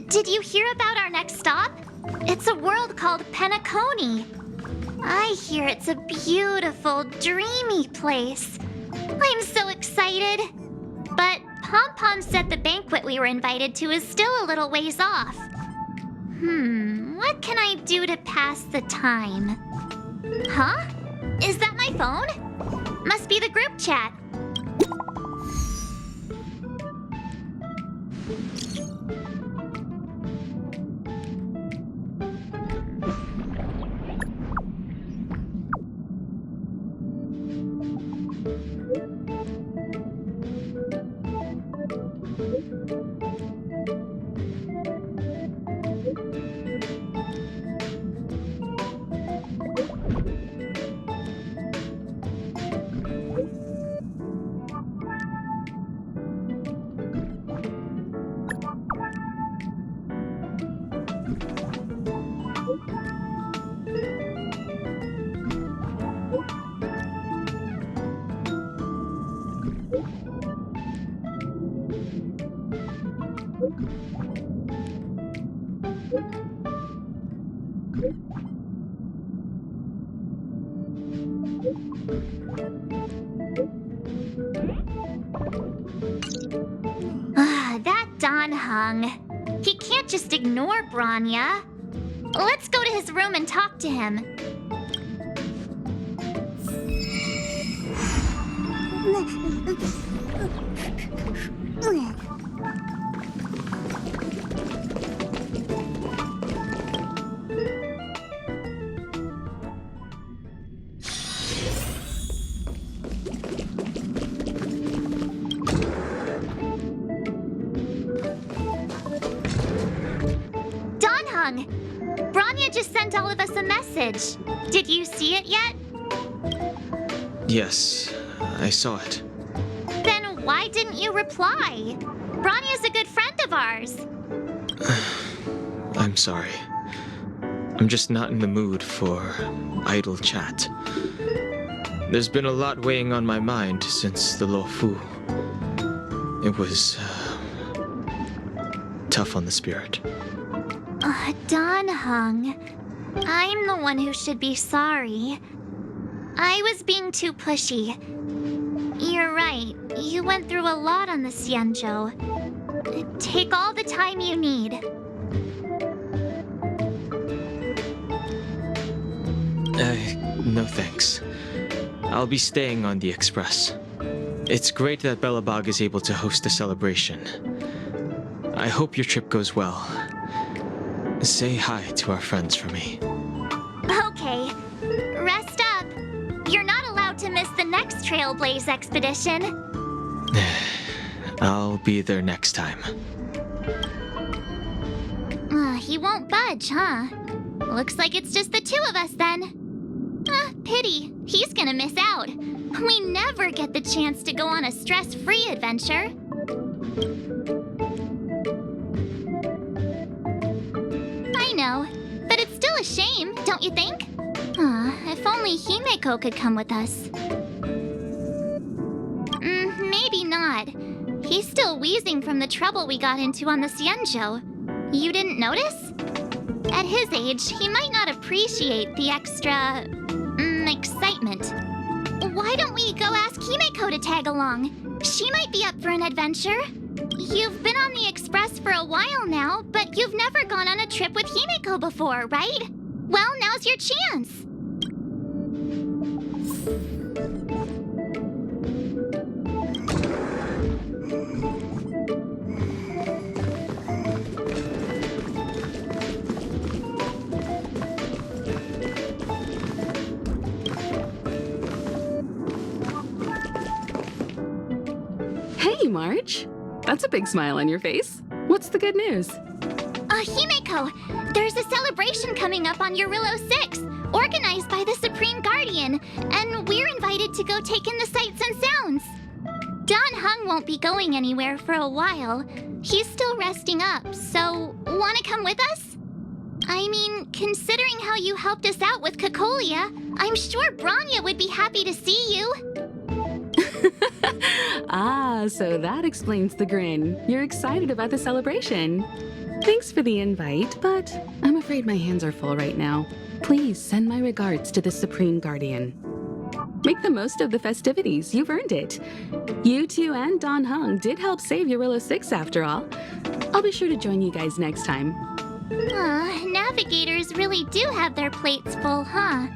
Did you hear about our next stop? It's a world called Penacony. I hear it's a beautiful, dreamy place. I'm so excited. But Pom Pom said the banquet we were invited to is still a little ways off. What can I do to pass the time? Huh? Is that my phone? Must be the group chat. That Don Hung. He can't just ignore Bronya. Let's go to his room and talk to him. Bronya just sent all of us a message. Did you see it yet? Yes, I saw it. Then why didn't you reply? Bronya's a good friend of ours. I'm sorry. I'm just not in the mood for idle chat. There's been a lot weighing on my mind since the Lo Fu. It was tough on the spirit. Don Hung, I'm the one who should be sorry. I was being too pushy. You're right, you went through a lot on the Xianzhou. Take all the time you need. No thanks. I'll be staying on the Express. It's great that Belobog is able to host a celebration. I hope your trip goes well. Say hi to our friends for me. Okay. Rest up. You're not allowed to miss the next TRAILBLAZE expedition. I'll be there next time. He won't budge, huh? Looks like it's just the two of us then. Pity. He's gonna miss out. We never get the chance to go on a stress-free adventure. I know, but it's still a shame, don't you think? If only Himeko could come with us. Maybe not. He's still wheezing from the trouble we got into on the Xianzhou. You didn't notice? At his age, he might not appreciate the extra... excitement. Why don't we go ask Himeko to tag along? She might be up for an adventure. You've been on the Express for a while now, but you've never gone on a trip with Himeko before, right? Well, now's your chance. Hey, March. That's a big smile on your face. What's the good news? Himeko, there's a celebration coming up on Yurillo 6, organized by the Supreme Guardian, and we're invited to go take in the sights and sounds. Don Hung won't be going anywhere for a while. He's still resting up, so wanna come with us? I mean, considering how you helped us out with Cocolia, I'm sure Bronya would be happy to see you. Ah, so that explains the grin. You're excited about the celebration. Thanks for the invite, but I'm afraid my hands are full right now. Please send my regards to the Supreme Guardian. Make the most of the festivities. You've earned it. You two and Don Hung did help save Eurilla 6 after all. I'll be sure to join you guys next time. Navigators really do have their plates full, huh?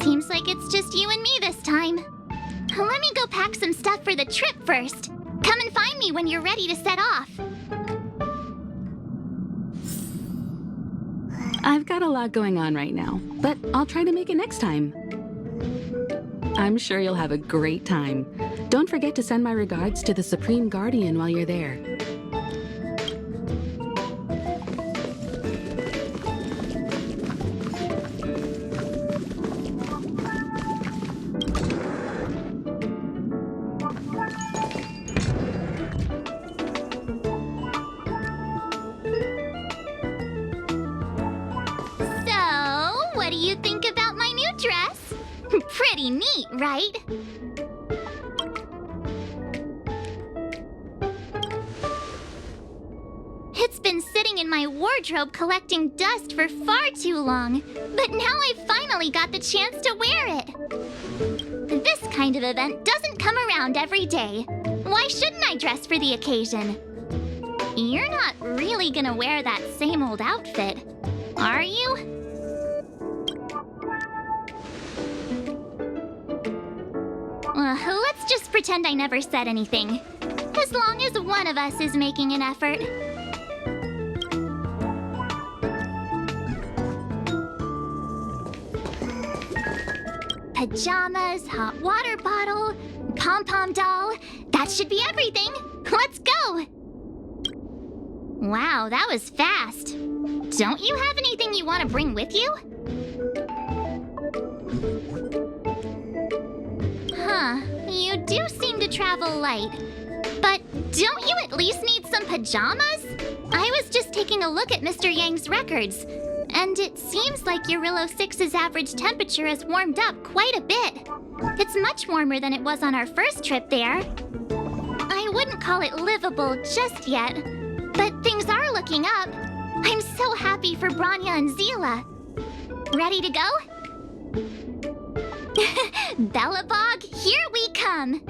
Seems like it's just you and me this time. Let me go pack some stuff for the trip first. Come and find me when you're ready to set off. I've got a lot going on right now, but I'll try to make it next time. I'm sure you'll have a great time. Don't forget to send my regards to the Supreme Guardian while you're there. What do you think about my new dress? Pretty neat, right? It's been sitting in my wardrobe collecting dust for far too long, but now I finally got the chance to wear it. This kind of event doesn't come around every day. Why shouldn't I dress for the occasion? You're not really gonna wear that same old outfit, are you? Let's just pretend I never said anything. As long as one of us is making an effort. Pajamas, hot water bottle, pom-pom doll. That should be everything. Let's go! Wow, that was fast. Don't you have anything you want to bring with you? Huh, you do seem to travel light. But don't you at least need some pajamas? I was just taking a look at Mr. Yang's records, and it seems like Eurilla 6's average temperature has warmed up quite a bit. It's much warmer than it was on our first trip there. I wouldn't call it livable just yet, but things are looking up. I'm so happy for Branya and Zila. Ready to go? Belobog, here we come!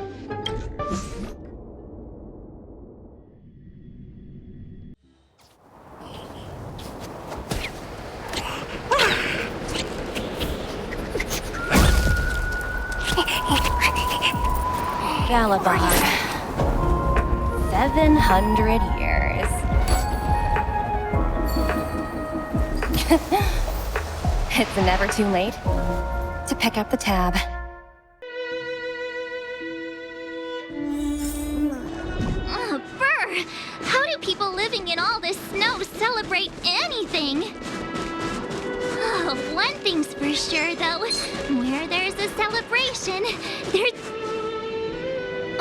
Belobog. 700 years. It's never too late to pick up the tab. Oh, brr! How do people living in all this snow celebrate anything? Oh, one thing's for sure, though. Where there's a celebration, there's...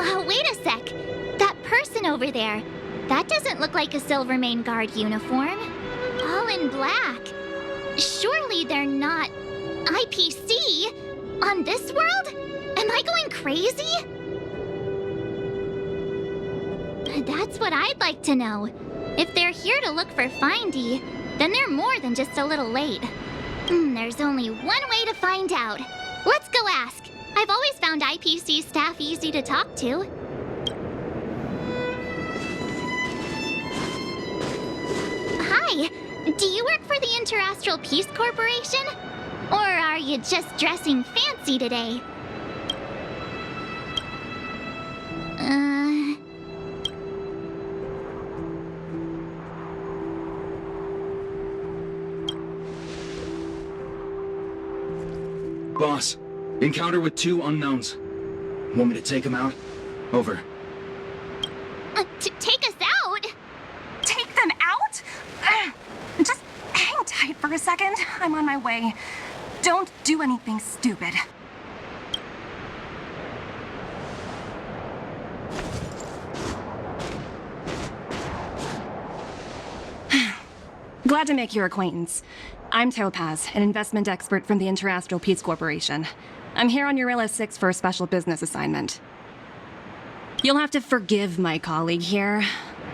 Oh, wait a sec. That person over there, that doesn't look like a Silvermane Guard uniform. All in black. Surely they're not IPC on this world? Am I going crazy? That's what I'd like to know. If they're here to look for Findy, then they're more than just a little late. There's only one way to find out. Let's go ask. I've always found IPC staff easy to talk to. Hi, do you work for the Interastral Peace Corporation? Or are you just dressing fancy today? Boss, encounter with 2 unknowns. Want me to take them out? Over. Take us out? Take them out? Just hang tight for a second. I'm on my way. Don't do anything stupid. Glad to make your acquaintance. I'm Topaz, an investment expert from the Interastral Peace Corporation. I'm here on Eurilla 6 for a special business assignment. You'll have to forgive my colleague here.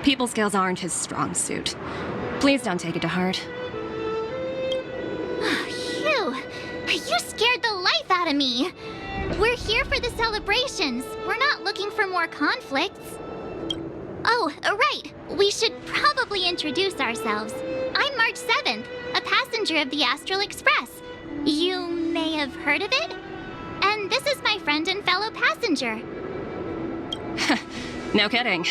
People skills aren't his strong suit. Please don't take it to heart. Phew! You scared the life out of me! We're here for the celebrations. We're not looking for more conflicts. Oh, right. We should probably introduce ourselves. I'm March 7th, a passenger of the Astral Express. You may have heard of it? And this is my friend and fellow passenger. No kidding.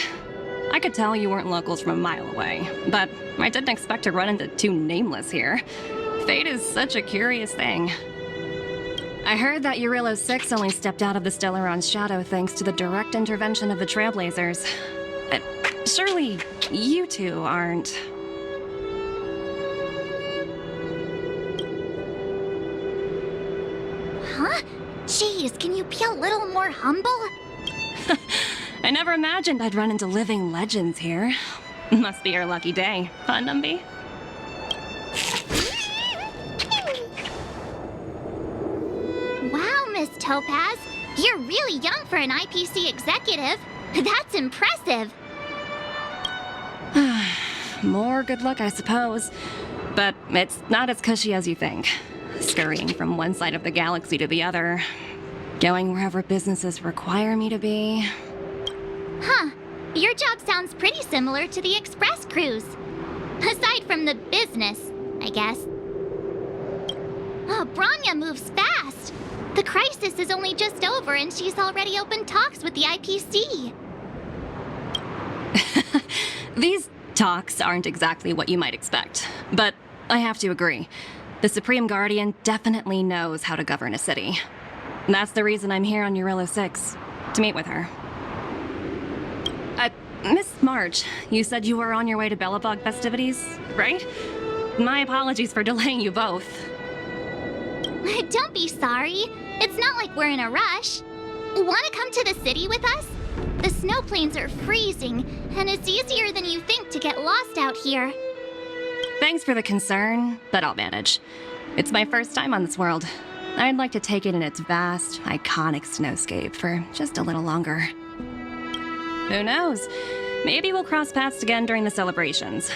I could tell you weren't locals from a mile away, but I didn't expect to run into two nameless here. Fate is such a curious thing. I heard that Eurilo 6 only stepped out of the Stellaron's shadow thanks to the direct intervention of the TRAILBLAZERS. Surely you two aren't... Huh? Jeez, can you be a little more humble? I never imagined I'd run into living legends here. Must be your lucky day, huh, Numby? Wow, Miss Topaz. You're really young for an IPC executive. That's impressive. More good luck, I suppose. But it's not as cushy as you think. Scurrying from one side of the galaxy to the other. Going wherever businesses require me to be. Huh. Your job sounds pretty similar to the Express Crews. Aside from the business, I guess. Oh, Branya moves fast. The crisis is only just over and she's already opened talks with the IPC. These talks aren't exactly what you might expect, but I have to agree. The Supreme Guardian definitely knows how to govern a city. That's the reason I'm here on Eurilo 6, to meet with her. Miss March, you said you were on your way to Belobog festivities, right? My apologies for delaying you both. Don't be sorry. It's not like we're in a rush. Want to come to the city with us? The snow plains are freezing, and it's easier than you think to get lost out here. Thanks for the concern, but I'll manage. It's my first time on this world. I'd like to take it in its vast, iconic snowscape for just a little longer. Who knows? Maybe we'll cross paths again during the celebrations.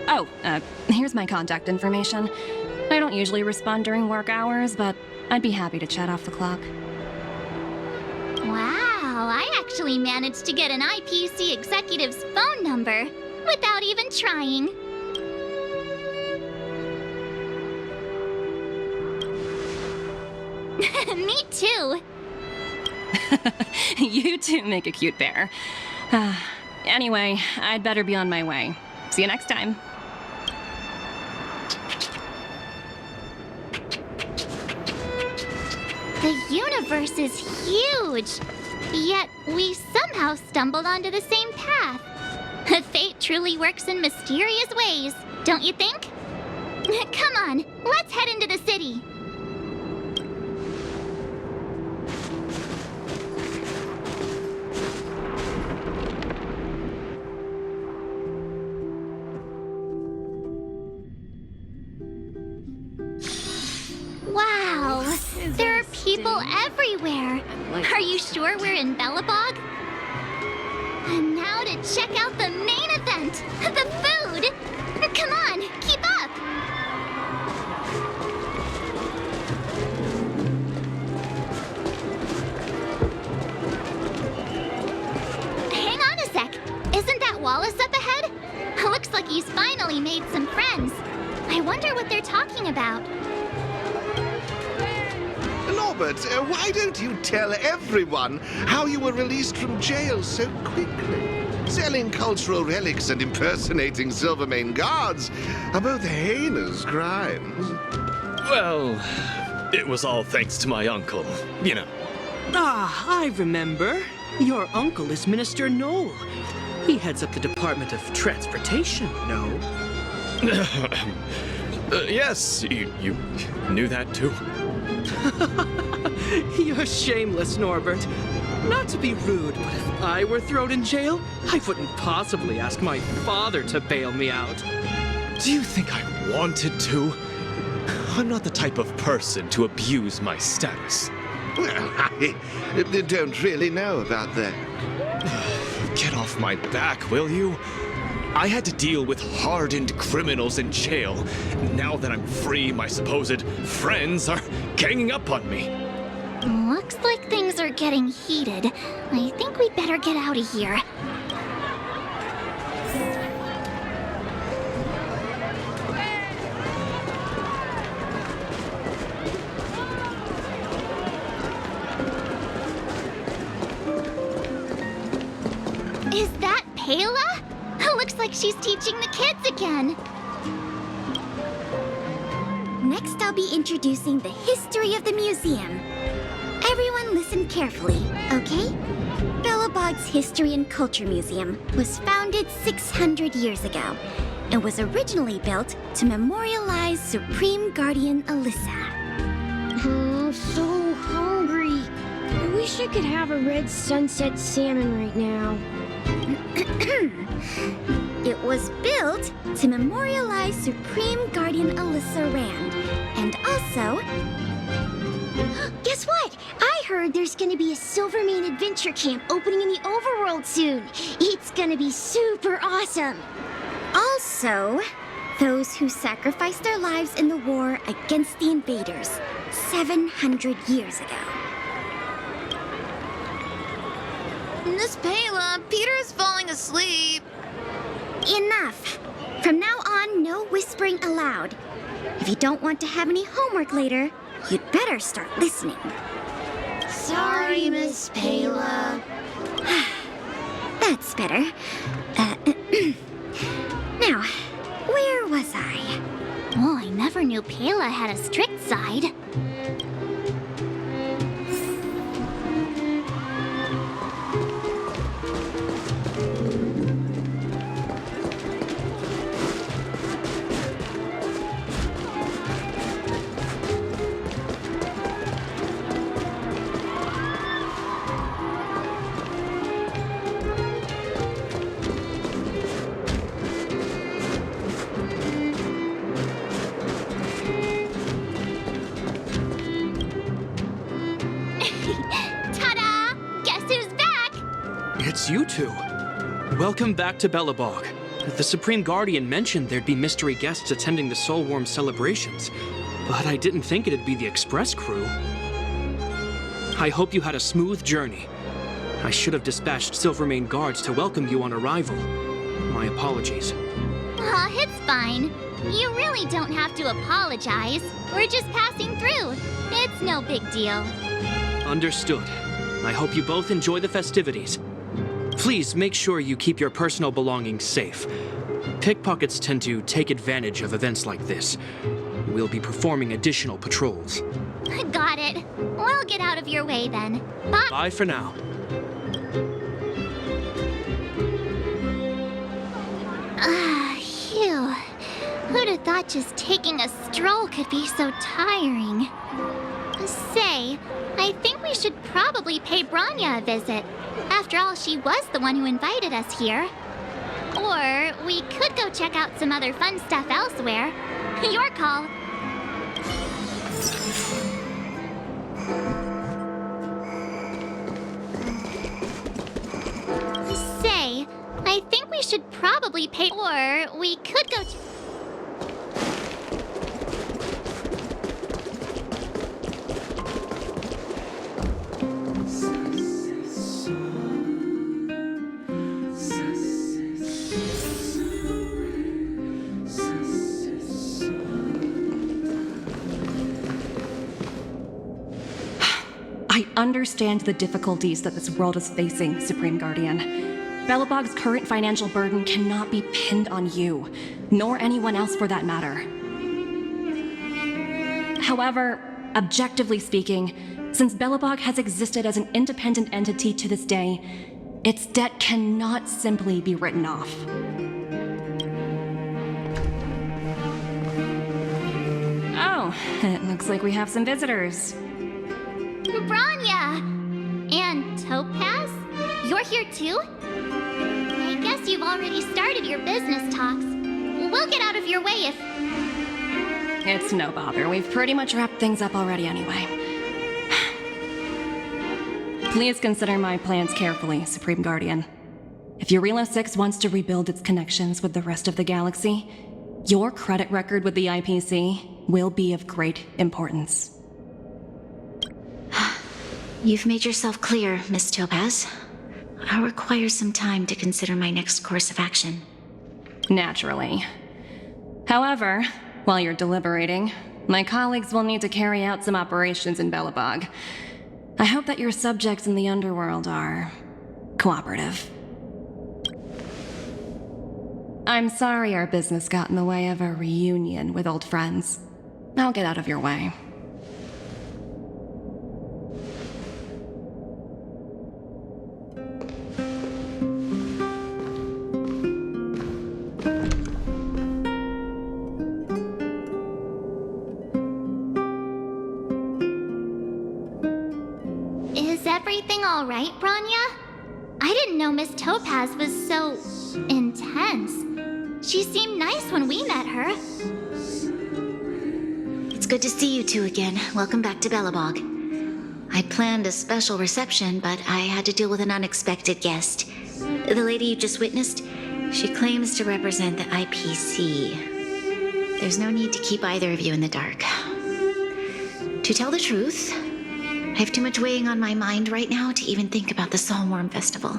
Oh, here's my contact information. I don't usually respond during work hours, but I'd be happy to chat off the clock. Wow, I actually managed to get an IPC executive's phone number without even trying. Me too. You two make a cute pair. Anyway, I'd better be on my way. See you next time. The universe is huge, yet we somehow stumbled onto the same path. Fate truly works in mysterious ways, don't you think? Come on, let's head into the city. Wow, there are people everywhere. Are you sure we're in Belobog? And now to check out the main event, the food. Come on, keep up. Hang on a sec. Isn't that Wallace up ahead? Looks like he's finally made some friends. I wonder what they're talking about. Norbert, why don't you tell everyone how you were released from jail so quickly? Selling cultural relics and impersonating Silvermane guards are both heinous crimes. Well, it was all thanks to my uncle, you know. Ah, I remember. Your uncle is Minister Knoll. He heads up the Department of Transportation, no? Yes, you knew that too. You're shameless, Norbert. Not to be rude, but if I were thrown in jail, I wouldn't possibly ask my father to bail me out. Do you think I wanted to? I'm not the type of person to abuse my status. Well, I don't really know about that. Get off my back, will you? I had to deal with hardened criminals in jail. Now that I'm free, my supposed friends are ganging up on me. Looks like things are getting heated. I think we'd better get out of here. Is that Pela? Looks like she's teaching the kids again. Next, I'll be introducing the history of the museum. Everyone listen carefully, okay? Belobog's History and Culture Museum was founded 600 years ago. It was originally built to memorialize Supreme Guardian Alyssa. I'm so hungry. I wish I could have a red sunset salmon right now. It was built to memorialize Supreme Guardian Alyssa Rand, and also... Guess what? I heard there's gonna be a Silvermane adventure camp opening in the overworld soon. It's gonna be super awesome. Also, those who sacrificed their lives in the war against the invaders 700 years ago. Miss Pela, Peter's falling asleep. Enough! From now on, no whispering allowed. If you don't want to have any homework later, you'd better start listening. Sorry, Miss Pela. That's better. Now, where was I? Oh, I never knew Pela had a strict side. It's you two. Welcome back to Belobog. The Supreme Guardian mentioned there'd be mystery guests attending the Soulworm celebrations, but I didn't think it'd be the Express Crew. I hope you had a smooth journey. I should have dispatched Silvermane guards to welcome you on arrival. My apologies. Aw, it's fine. You really don't have to apologize. We're just passing through. It's no big deal. Understood. I hope you both enjoy the festivities. Please make sure you keep your personal belongings safe. Pickpockets tend to take advantage of events like this. We'll be performing additional patrols. Got it. We'll get out of your way then. Bye. Bye for now. Phew. Who'd have thought just taking a stroll could be so tiring? Say, I think we should probably pay Branya a visit. After all, she was the one who invited us here. Or we could go check out some other fun stuff elsewhere. Your call. Say, I think we should probably pay... Or we could go... I understand the difficulties that this world is facing, Supreme Guardian. Belobog's current financial burden cannot be pinned on you, nor anyone else for that matter. However, objectively speaking, since Belobog has existed as an independent entity to this day, its debt cannot simply be written off. Oh, it looks like we have some visitors. Branya! And Topaz? You're here too? I guess you've already started your business talks. We'll get out of your way if... It's no bother. We've pretty much wrapped things up already anyway. Please consider my plans carefully, Supreme Guardian. if Yarilo 6 wants to rebuild its connections with the rest of the galaxy, your credit record with the IPC will be of great importance. You've made yourself clear, Miss Topaz. I'll require some time to consider my next course of action. Naturally. However, while you're deliberating, my colleagues will need to carry out some operations in Belobog. I hope that your subjects in the underworld are cooperative. I'm sorry our business got in the way of a reunion with old friends. I'll get out of your way. Is everything all right, Bronya? I didn't know Miss Topaz was so intense. She seemed nice when we met her. It's good to see you two again. Welcome back to Belobog. I'd planned a special reception, but I had to deal with an unexpected guest. The lady you just witnessed, she claims to represent the IPC. There's no need to keep either of you in the dark. To tell the truth, I have too much weighing on my mind right now to even think about the Soulworm Festival.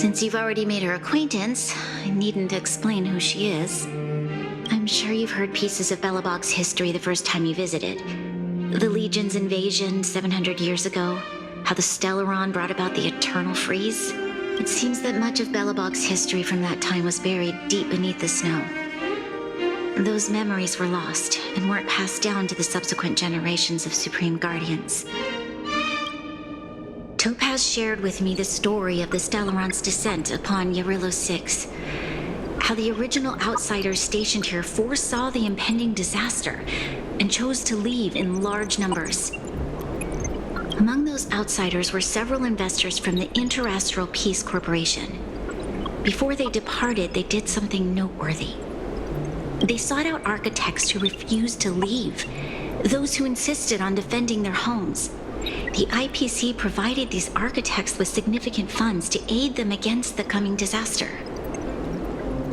Since you've already made her acquaintance, I needn't explain who she is. I'm sure you've heard pieces of Belobog's history the first time you visited. The Legion's invasion 700 years ago, how the Stellaron brought about the Eternal Freeze. It seems that much of Belobog's history from that time was buried deep beneath the snow. Those memories were lost and weren't passed down to the subsequent generations of Supreme Guardians. Topaz shared with me the story of the Stellaron's descent upon Yarilo 6. How the original outsiders stationed here foresaw the impending disaster and chose to leave in large numbers. Among those outsiders were several investors from the Interastral Peace Corporation. Before they departed, they did something noteworthy. They sought out architects who refused to leave, those who insisted on defending their homes. The IPC provided these architects with significant funds to aid them against the coming disaster.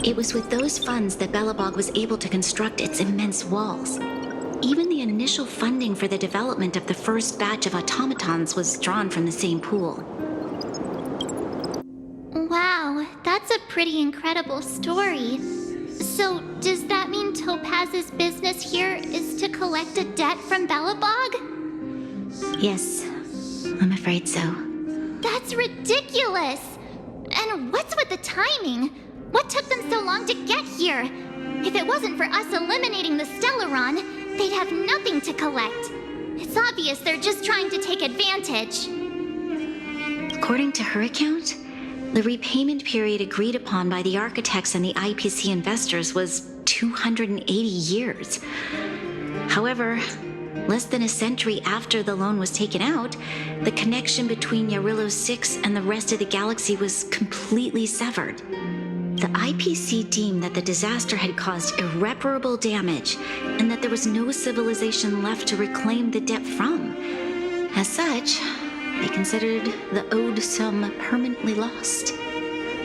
It was with those funds that Belobog was able to construct its immense walls. Even the initial funding for the development of the first batch of automatons was drawn from the same pool. Wow, that's a pretty incredible story. So, does that mean Topaz's business here is to collect a debt from Belobog? Yes, I'm afraid so. That's ridiculous! And what's with the timing? What took them so long to get here? If it wasn't for us eliminating the Stellaron, they'd have nothing to collect. It's obvious they're just trying to take advantage. According to her account, the repayment period agreed upon by the architects and the IPC investors was 280 years. However, less than a century after the loan was taken out, the connection between Yarilo 6 and the rest of the galaxy was completely severed. The IPC deemed that the disaster had caused irreparable damage and that there was no civilization left to reclaim the debt from. As such, they considered the owed sum permanently lost.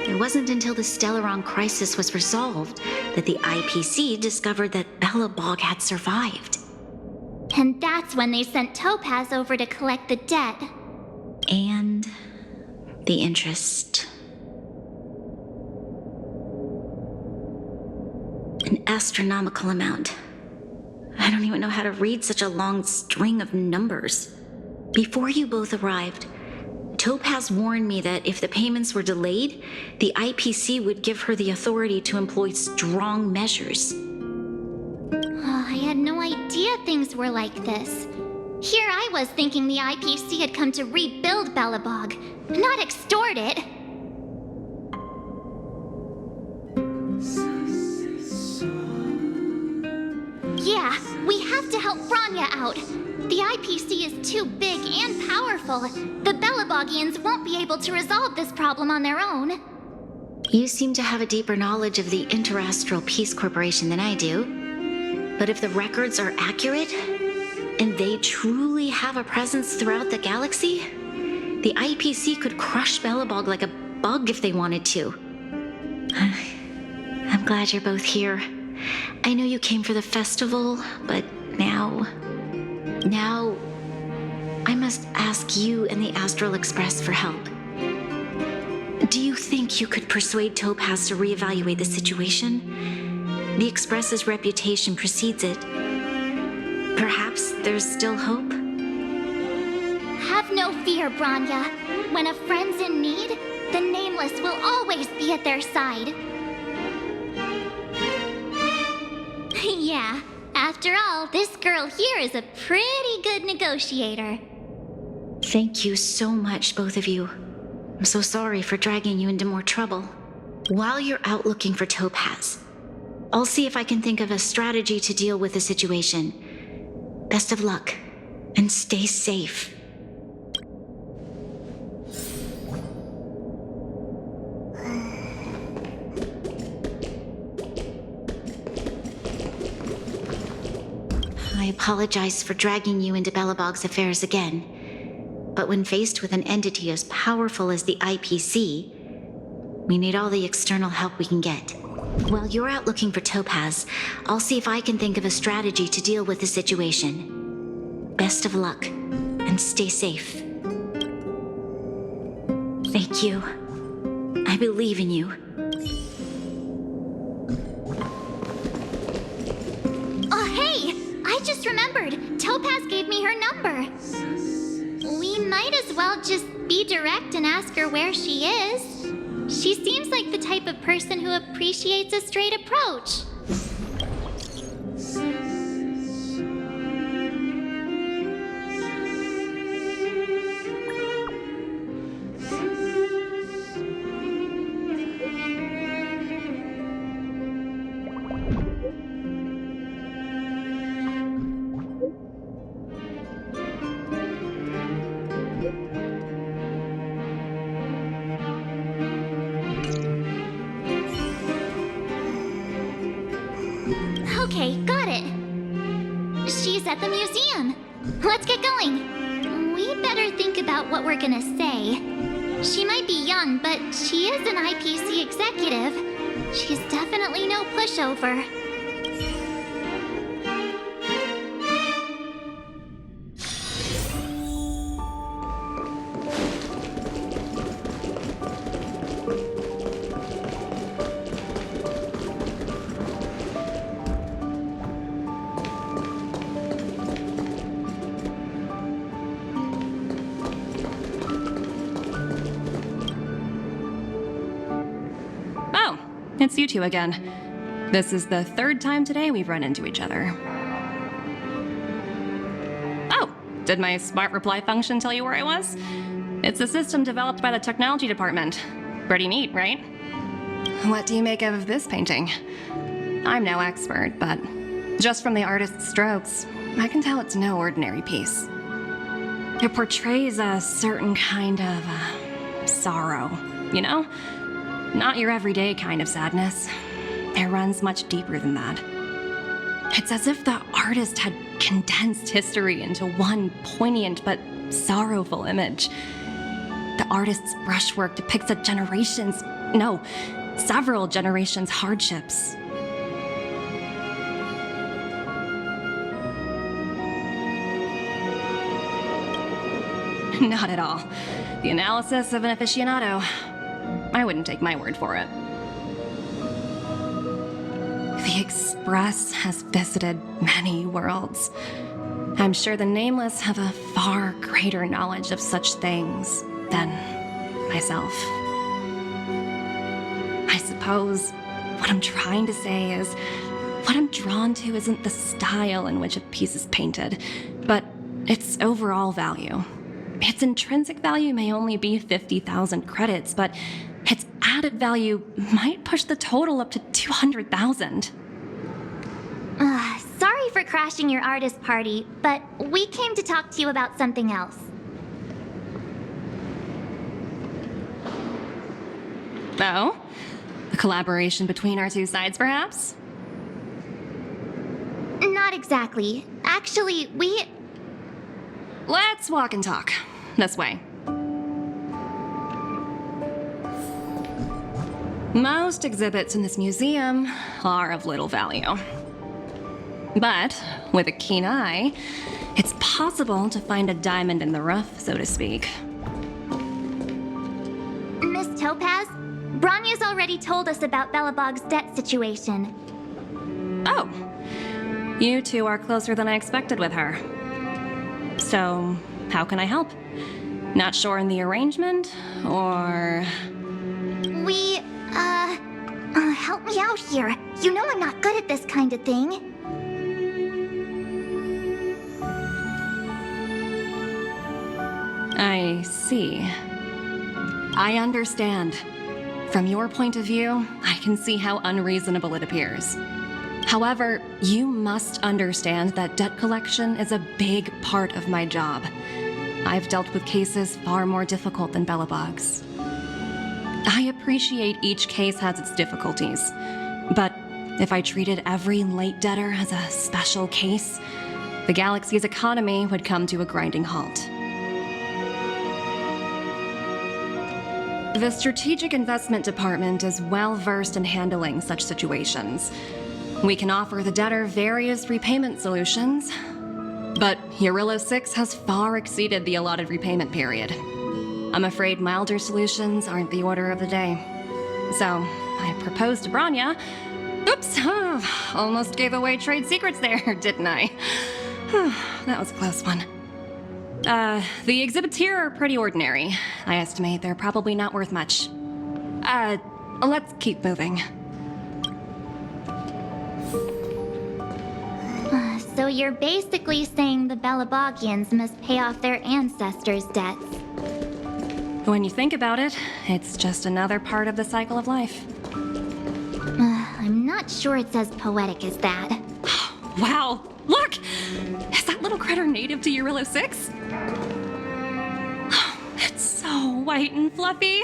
It wasn't until the Stellaron crisis was resolved that the IPC discovered that Belobog had survived. And that's when they sent Topaz over to collect the debt. And the interest. An astronomical amount. I don't even know how to read such a long string of numbers. Before you both arrived, Topaz warned me that if the payments were delayed, the IPC would give her the authority to employ strong measures. I had no idea things were like this. Here I was thinking the IPC had come to rebuild Belobog, not extort it. Yeah, we have to help Bronya out. The IPC is too big and powerful. The Belobogians won't be able to resolve this problem on their own. You seem to have a deeper knowledge of the Interastral Peace Corporation than I do. But if the records are accurate, and they truly have a presence throughout the galaxy, the IPC could crush Belobog like a bug if they wanted to. I'm glad you're both here. I know you came for the festival, but now I must ask you and the Astral Express for help. Do you think you could persuade Topaz to reevaluate the situation? The Express's reputation precedes it. Perhaps there's still hope? Have no fear, Branya. When a friend's in need, the Nameless will always be at their side. Yeah, after all, this girl here is a pretty good negotiator. Thank you so much, both of you. I'm so sorry for dragging you into more trouble. While you're out looking for Topaz, I'll see if I can think of a strategy to deal with the situation. Best of luck, and stay safe. I apologize for dragging you into Belobog's affairs again, but when faced with an entity as powerful as the IPC, we need all the external help we can get. While you're out looking for Topaz, I'll see if I can think of a strategy to deal with the situation. Best of luck, and stay safe. Thank you. I believe in you. Oh, hey! I just remembered. Topaz gave me her number. We might as well just be direct and ask her where she is. She seems like the type of person who appreciates a straight approach. Okay, got it. She's at the museum. Let's get going. We better think about what we're gonna say. She might be young, but she is an IPC executive. She's definitely no pushover. It's you two again. This is the third time today we've run into each other. Oh, did my smart reply function tell you where I was? It's a system developed by the technology department. Pretty neat, right? What do you make of this painting? I'm no expert, but just from the artist's strokes, I can tell it's no ordinary piece. It portrays a certain kind of sorrow, you know? Not your everyday kind of sadness. It runs much deeper than that. It's as if the artist had condensed history into one poignant but sorrowful image. The artist's brushwork depicts several generations' hardships. Not at all. The analysis of an aficionado. I wouldn't take my word for it. The Express has visited many worlds. I'm sure the Nameless have a far greater knowledge of such things than myself. I suppose what I'm trying to say is, what I'm drawn to isn't the style in which a piece is painted, but its overall value. Its intrinsic value may only be 50,000 credits, but its added value might push the total up to 200,000. Sorry for crashing your artist party, but we came to talk to you about something else. Oh? A collaboration between our two sides, perhaps? Not exactly. Actually, let's walk and talk. This way. Most exhibits in this museum are of little value. But with a keen eye, it's possible to find a diamond in the rough, so to speak. Miss Topaz, Bronya's already told us about Belobog's debt situation. Oh, you two are closer than I expected with her. So, how can I help? Not sure in the arrangement, or... Help me out here. You know I'm not good at this kind of thing. I see. I understand. From your point of view, I can see how unreasonable it appears. However, you must understand that debt collection is a big part of my job. I've dealt with cases far more difficult than Belobog's. I appreciate each case has its difficulties, but if I treated every late debtor as a special case, the galaxy's economy would come to a grinding halt. The Strategic Investment Department is well versed in handling such situations. We can offer the debtor various repayment solutions, but Jarilo 6 has far exceeded the allotted repayment period. I'm afraid milder solutions aren't the order of the day. So, I proposed to Bronya. Oops, almost gave away trade secrets there, didn't I? That was a close one. The exhibits here are pretty ordinary. I estimate they're probably not worth much. Let's keep moving. So you're basically saying the Belobogians must pay off their ancestors' debts. When you think about it, it's just another part of the cycle of life. I'm not sure it's as poetic as that. Wow! Look! Is that little critter native to Jarilo 6? It's so white and fluffy.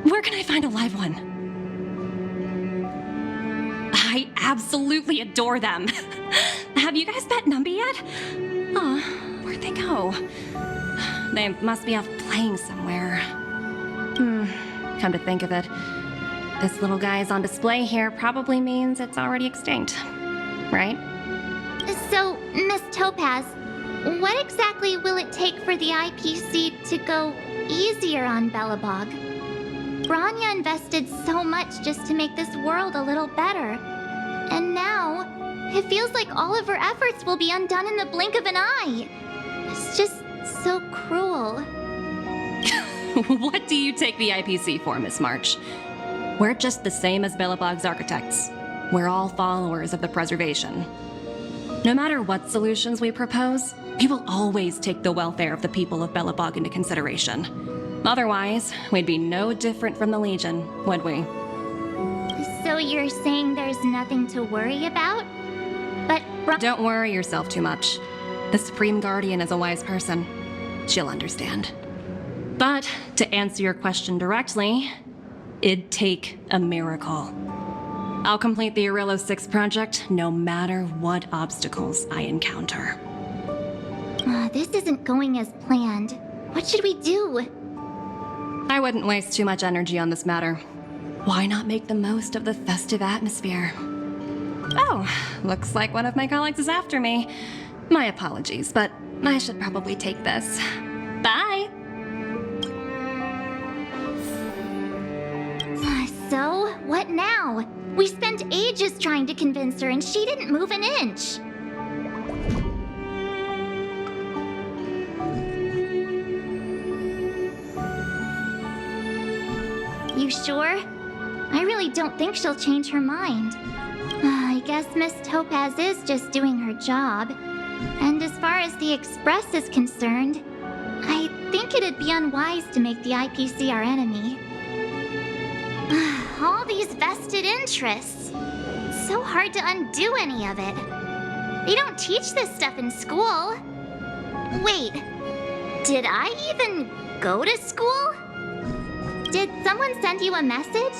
Where can I find a live one? I absolutely adore them. Have you guys met Numby yet? Oh, where'd they go? They must be off playing somewhere. Come to think of it, this little guy is on display here probably means it's already extinct, right? So, Miss Topaz, what exactly will it take for the IPC to go easier on Belobog? Bronya invested so much just to make this world a little better. And now, it feels like all of her efforts will be undone in the blink of an eye. It's just so cruel. What do you take the IPC for, Miss March? We're just the same as Belobog's architects. We're all followers of the preservation. No matter what solutions we propose, we will always take the welfare of the people of Belobog into consideration. Otherwise, we'd be no different from the Legion, would we? So you're saying there's nothing to worry about? But don't worry yourself too much. The Supreme Guardian is a wise person. She'll understand. But to answer your question directly, it'd take a miracle. I'll complete the Jarilo 6 project no matter what obstacles I encounter. This isn't going as planned. What should we do? I wouldn't waste too much energy on this matter. Why not make the most of the festive atmosphere? Oh, looks like one of my colleagues is after me. My apologies, but I should probably take this. Bye! So, what now? We spent ages trying to convince her and she didn't move an inch. You sure? I really don't think she'll change her mind. I guess Miss Topaz is just doing her job. And as far as the Express is concerned, I think it'd be unwise to make the IPC our enemy. All these vested interests. It's so hard to undo any of it. They don't teach this stuff in school. Wait, did I even go to school? Did someone send you a message?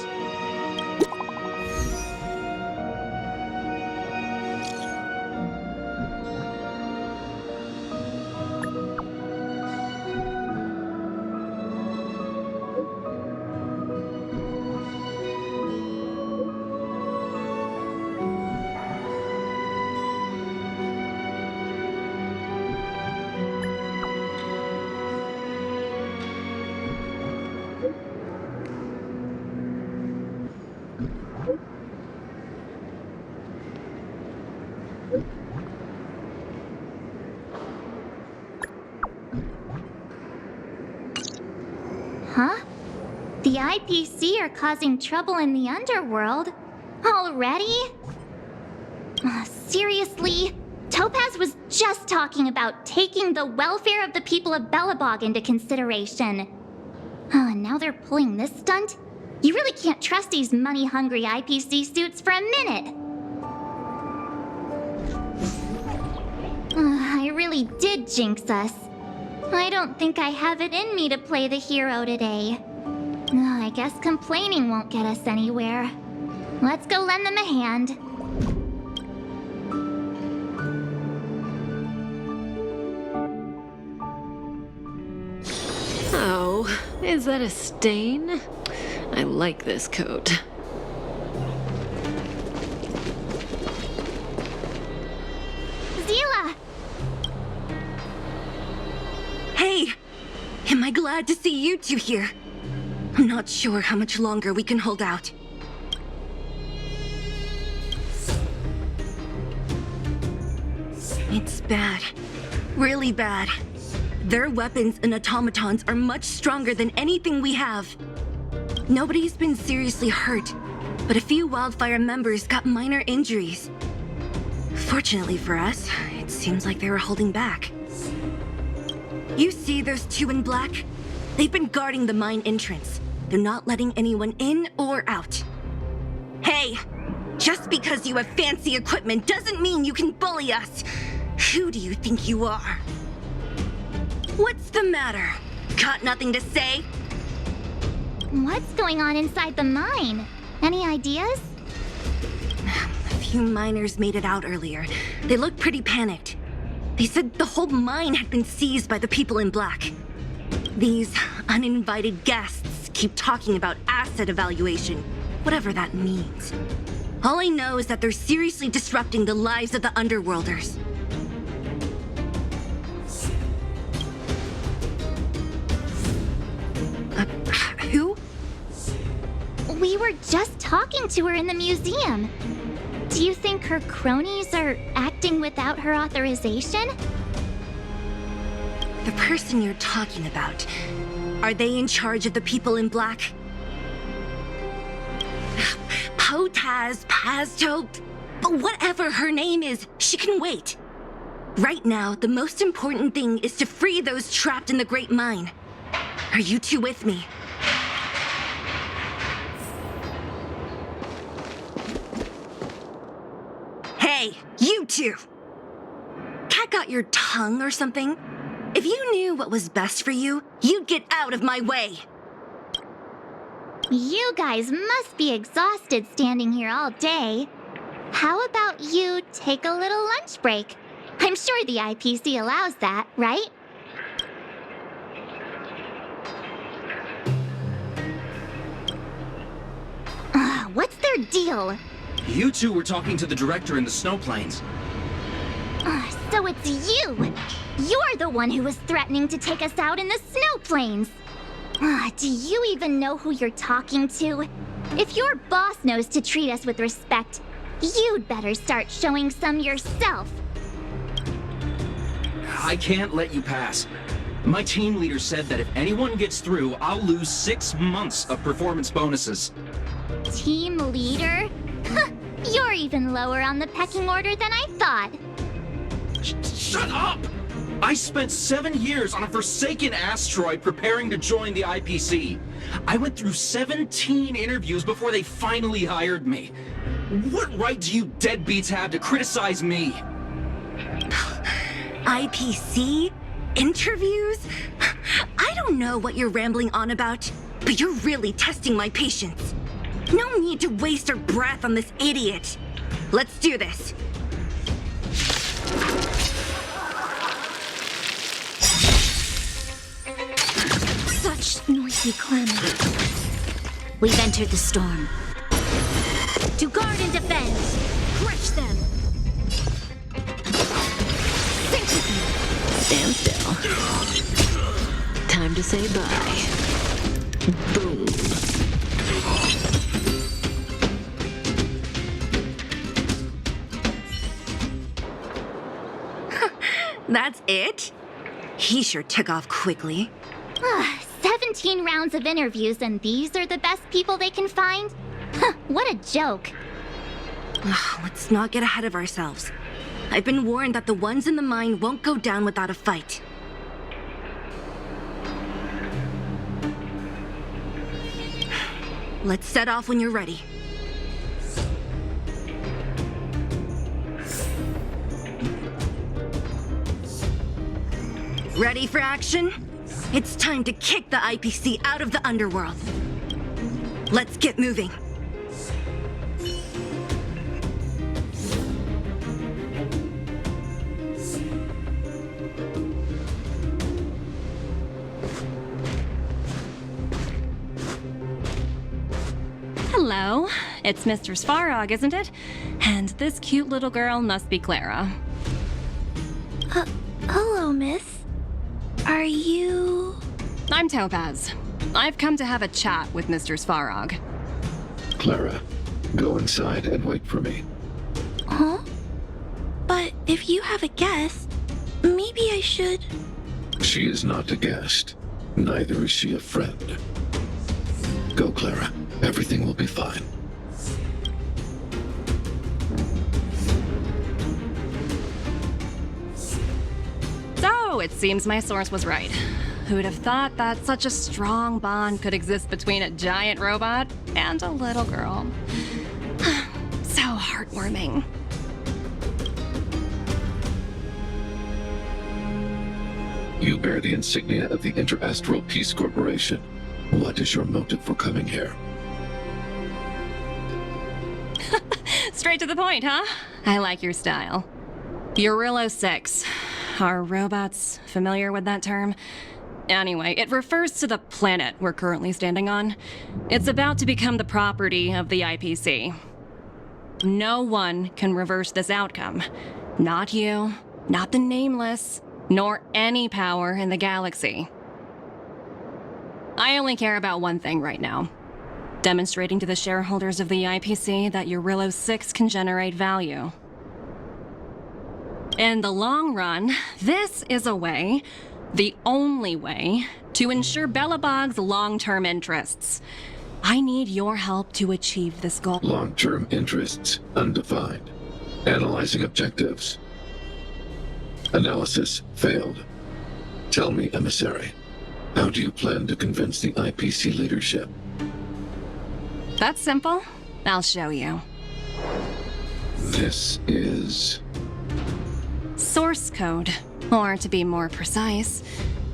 Huh? The IPC are causing trouble in the underworld? Already? Seriously? Topaz was just talking about taking the welfare of the people of Belobog into consideration. And now they're pulling this stunt? You really can't trust these money-hungry IPC suits for a minute. I really did jinx us. I don't think I have it in me to play the hero today. I guess complaining won't get us anywhere. Let's go lend them a hand. Oh, is that a stain? I like this coat. Zila! Hey! Am I glad to see you two here? I'm not sure how much longer we can hold out. It's bad. Really bad. Their weapons and automatons are much stronger than anything we have. Nobody's been seriously hurt, but a few Wildfire members got minor injuries. Fortunately for us, it seems like they were holding back. You see those two in black? They've been guarding the mine entrance. They're not letting anyone in or out. Hey! Just because you have fancy equipment doesn't mean you can bully us! Who do you think you are? What's the matter? Got nothing to say? What's going on inside the mine? Any ideas? A few miners made it out earlier. They looked pretty panicked. They said the whole mine had been seized by the people in black. These uninvited guests keep talking about asset evaluation, whatever that means. All I know is that they're seriously disrupting the lives of the Underworlders. Who? We were just talking to her in the museum. Do you think her cronies are acting without her authorization? The person you're talking about, are they in charge of the people in black? Potaz, Pazto, but whatever her name is, she can wait. Right now, the most important thing is to free those trapped in the Great Mine. Are you two with me? Hey, you two! Cat got your tongue or something? If you knew what was best for you, you'd get out of my way! You guys must be exhausted standing here all day. How about you take a little lunch break? I'm sure the IPC allows that, right? What's their deal? You two were talking to the director in the snow plains. So it's you! You're the one who was threatening to take us out in the snow plains! Do you even know who you're talking to? If your boss knows to treat us with respect, you'd better start showing some yourself. I can't let you pass. My team leader said that if anyone gets through, I'll lose 6 months of performance bonuses. Team leader? You're even lower on the pecking order than I thought. Shut up! I spent 7 years on a forsaken asteroid preparing to join the IPC. I went through 17 interviews before they finally hired me. What right do you deadbeats have to criticize me? IPC? Interviews? I don't know what you're rambling on about, but you're really testing my patience. No need to waste our breath on this idiot. Let's do this. Such noisy clamor. We've entered the storm. To guard and defend! Crush them! Stand still. Time to say bye. Boom. That's it? He sure took off quickly. 7 17 rounds of interviews and these are the best people they can find? What a joke. Let's not get ahead of ourselves. I've been warned that the ones in the mine won't go down without a fight. Let's set off when you're ready. Ready for action? It's time to kick the IPC out of the underworld. Let's get moving. Hello, it's Mr. Svarog, isn't it? And this cute little girl must be Clara. Hello, miss. Are you... I'm Topaz. I've come to have a chat with Mr. Svarog. Clara, go inside and wait for me. Huh? But if you have a guest, maybe I should... She is not a guest. Neither is she a friend. Go, Clara. Everything will be fine. So, it seems my source was right. Who'd have thought that such a strong bond could exist between a giant robot and a little girl? So heartwarming. You bear the insignia of the Inter-Astral Peace Corporation. What is your motive for coming here? Straight to the point, huh? I like your style. Eurillo 6. Are robots familiar with that term? Anyway, it refers to the planet we're currently standing on. It's about to become the property of the IPC. No one can reverse this outcome. Not you, not the Nameless, nor any power in the galaxy. I only care about one thing right now. Demonstrating to the shareholders of the IPC that Eurillo 6 can generate value. In the long run, this is a way, the only way, to ensure Belobog's long-term interests. I need your help to achieve this goal. Long-term interests, undefined. Analyzing objectives. Analysis failed. Tell me, emissary, how do you plan to convince the IPC leadership? That's simple. I'll show you. This is... Source code, or to be more precise,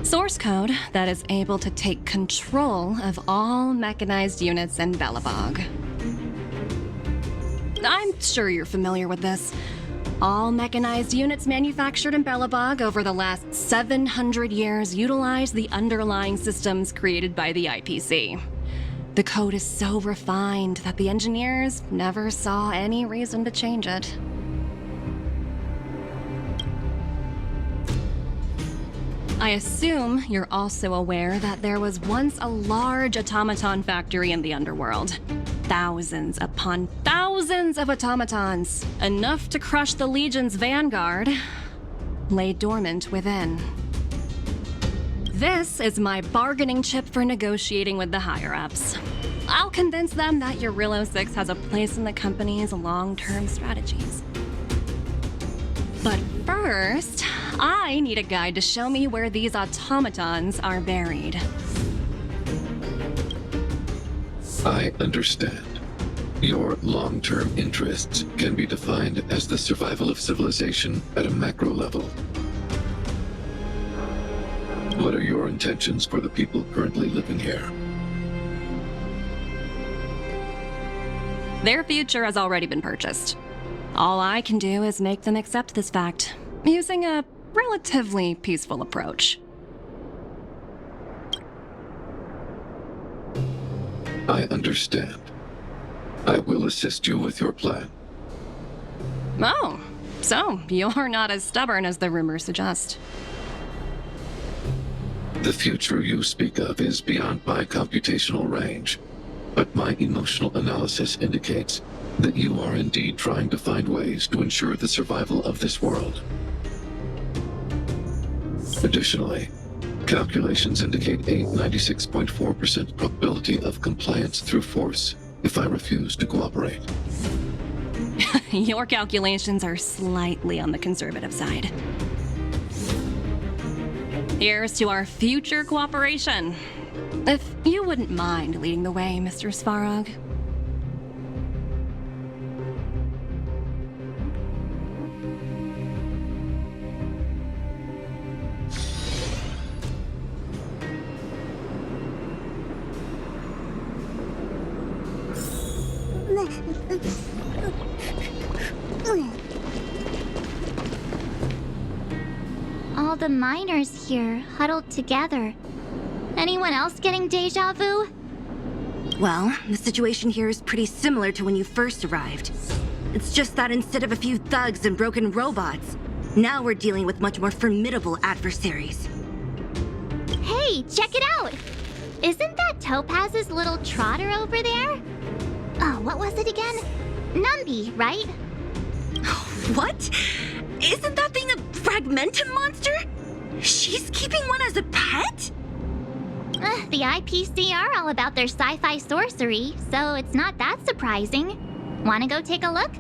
source code that is able to take control of all mechanized units in Belobog. I'm sure you're familiar with this. All mechanized units manufactured in Belobog over the last 700 years utilize the underlying systems created by the IPC. The code is so refined that the engineers never saw any reason to change it. I assume you're also aware that there was once a large automaton factory in the underworld. Thousands upon thousands of automatons, enough to crush the Legion's vanguard, lay dormant within. This is my bargaining chip for negotiating with the higher-ups. I'll convince them that Eurillo 6 has a place in the company's long-term strategies. But first, I need a guide to show me where these automatons are buried. I understand. Your long-term interests can be defined as the survival of civilization at a macro level. What are your intentions for the people currently living here? Their future has already been purchased. All I can do is make them accept this fact, using a relatively peaceful approach. I understand. I will assist you with your plan. Oh, so you're not as stubborn as the rumors suggest. The future you speak of is beyond my computational range, but my emotional analysis indicates that you are indeed trying to find ways to ensure the survival of this world. Additionally, Calculations indicate a 96.4% probability of compliance through force if I refuse to cooperate. Your calculations are slightly on the conservative side. Here's to our future cooperation. If you wouldn't mind leading the way, Mr. Svarog. All the miners here, huddled together. Anyone else getting deja vu? Well, the situation here is pretty similar to when you first arrived. It's just that instead of a few thugs and broken robots, now we're dealing with much more formidable adversaries. Hey, check it out! Isn't that Topaz's little Trotter over there? Oh, what was it again? Numby, right? What? Isn't that thing a Fragmentum monster? She's keeping one as a pet? The IPC are all about their sci-fi sorcery, so it's not that surprising. Wanna go take a look?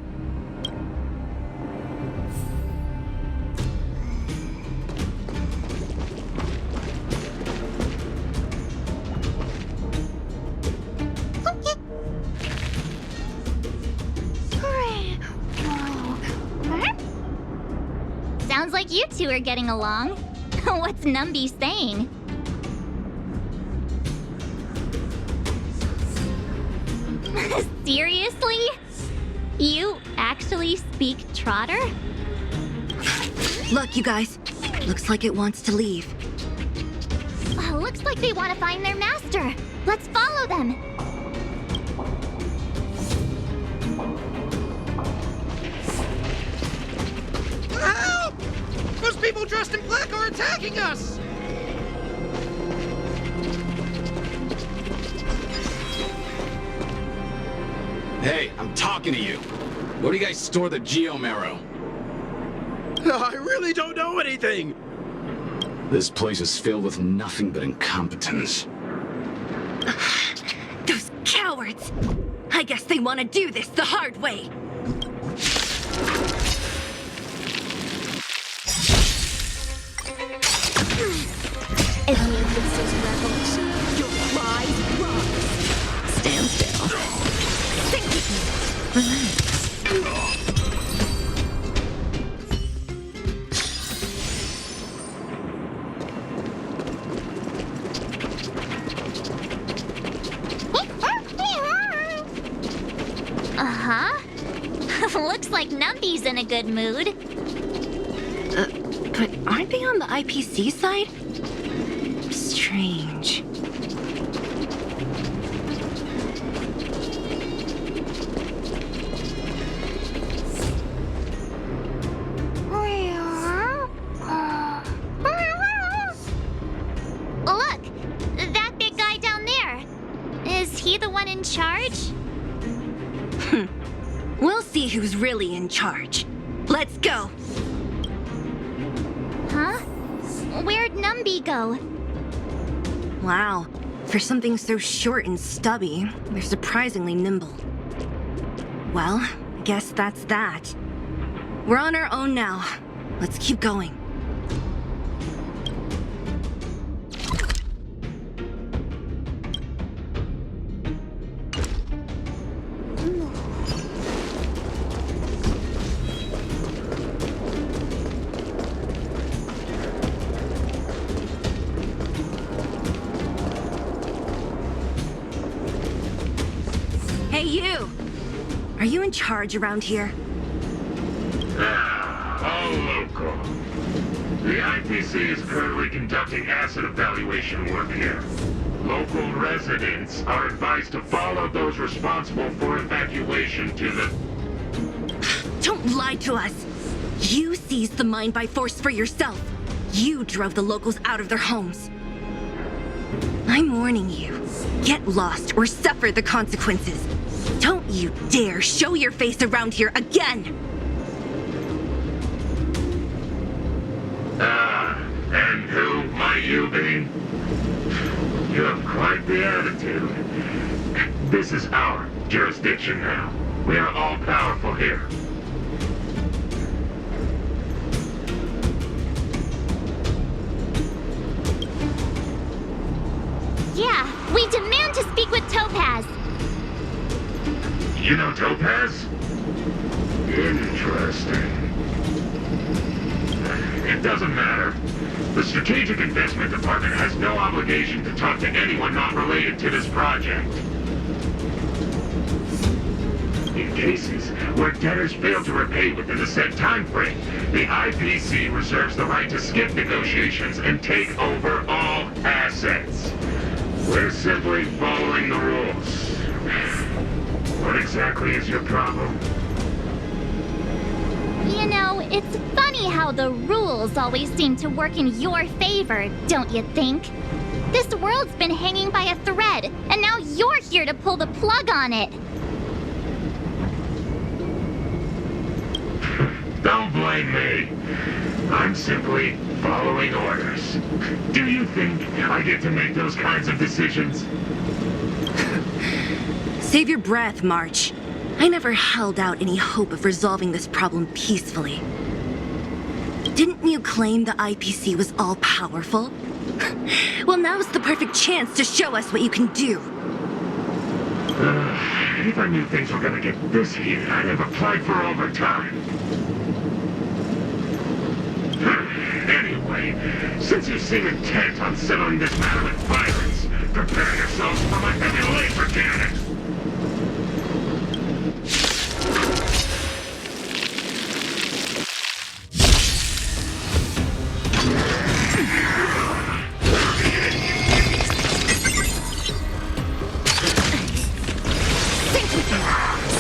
Sounds like you two are getting along. What's Numby saying? Seriously? You actually speak Trotter? Look, you guys. Looks like it wants to leave. Looks like they want to find their master. Let's follow them. Help! Those people dressed in black are attacking us! Hey, I'm talking to you. Where do you guys store the Geomarrow? I really don't know anything! This place is filled with nothing but incompetence. Those cowards! I guess they want to do this the hard way. As the Invincibles revolution, your rise rise. Stand still. Think with me. Uh-huh. Looks like Numby's in a good mood. But aren't they on the IPC side? Strange. Look! That big guy down there. Is he the one in charge? We'll see who's really in charge. Let's go. Huh? Where'd Numby go? Wow. For something so short and stubby, they're surprisingly nimble. Well, I guess that's that. We're on our own now. Let's keep going. Hey, you! Are you in charge around here? All local. The IPC is currently conducting asset evaluation work here. Local residents are advised to follow those responsible for evacuation to the... Don't lie to us! You seized the mine by force for yourself. You drove the locals out of their homes. I'm warning you. Get lost or suffer the consequences. Don't you dare show your face around here again! And who might you you, Bane? You have quite the attitude. This is our jurisdiction now. We are all powerful here. Yeah, we demand to speak with Topaz. You know Topaz? Interesting. It doesn't matter. The Strategic Investment Department has no obligation to talk to anyone not related to this project. In cases where debtors fail to repay within the set time frame, the IPC reserves the right to skip negotiations and take over all assets. We're simply following the rules. What exactly is your problem? You know, it's funny how the rules always seem to work in your favor, don't you think? This world's been hanging by a thread, and now you're here to pull the plug on it. Don't blame me. I'm simply following orders. Do you think I get to make those kinds of decisions? Save your breath, March. I never held out any hope of resolving this problem peacefully. Didn't you claim the IPC was all-powerful? Well, now's the perfect chance to show us what you can do. If I knew things were gonna get this heated, I'd have applied for overtime. Anyway, since you seem intent on settling this matter with violence, prepare yourselves for my heavy laser cannon!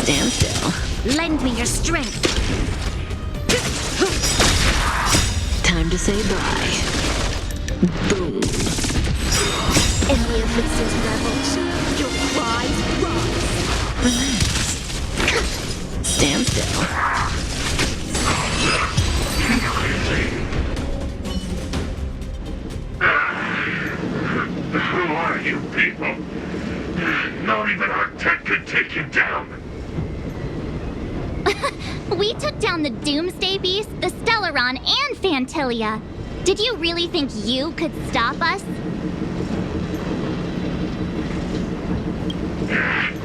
Stand still. Lend me your strength. Time to say bye. Boom. Enemy afflictions rebels. Your cries rise. Relax. Stand still. Who are you people? Not even our tech could take you down. We took down the Doomsday Beast, the Stellaron, and Fantilia. Did you really think you could stop us?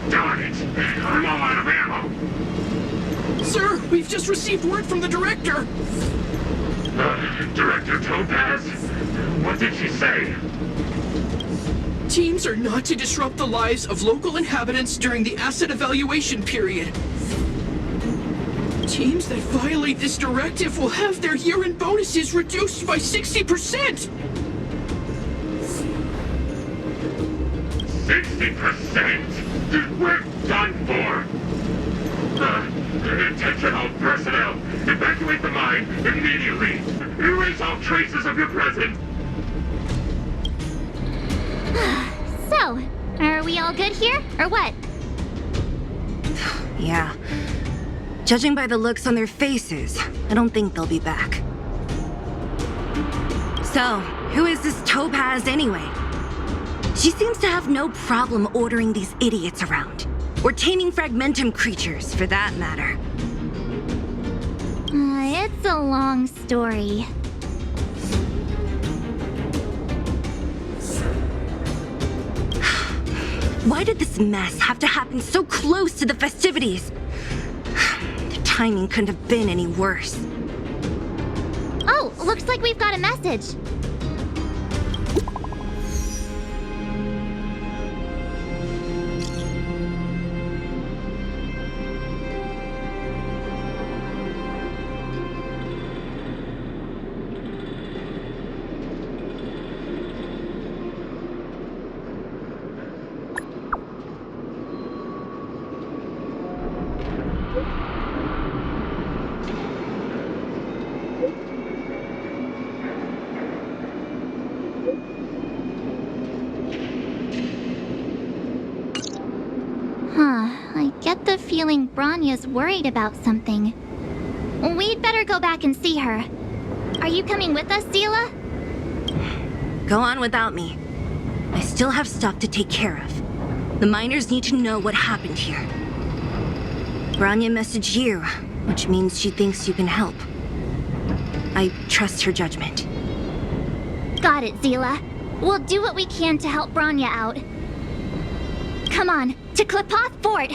Darn it! I'm all out of ammo! Sir, we've just received word from the director! Director Topaz? What did she say? Teams are not to disrupt the lives of local inhabitants during the asset evaluation period. Teams that violate this directive will have their year-end bonuses reduced by 60%! 60%? We're done for! Intentional personnel, evacuate the mine immediately! Erase all traces of your presence! So, are we all good here, or what? Yeah. Judging by the looks on their faces, I don't think they'll be back. So, who is this Topaz anyway? She seems to have no problem ordering these idiots around. Or taming fragmentum creatures, for that matter. It's a long story. Why did this mess have to happen so close to the festivities? The timing couldn't have been any worse. Oh, looks like we've got a message. I get the feeling Branya's worried about something. We'd better go back and see her. Are you coming with us, Zila? go on without me. I still have stuff to take care of. The miners need to know what happened here. Bronya messaged you, which means she thinks you can help. I trust her judgment. Got it, Zila. We'll do what we can to help Bronya out. Come on, to Klipoth Fort!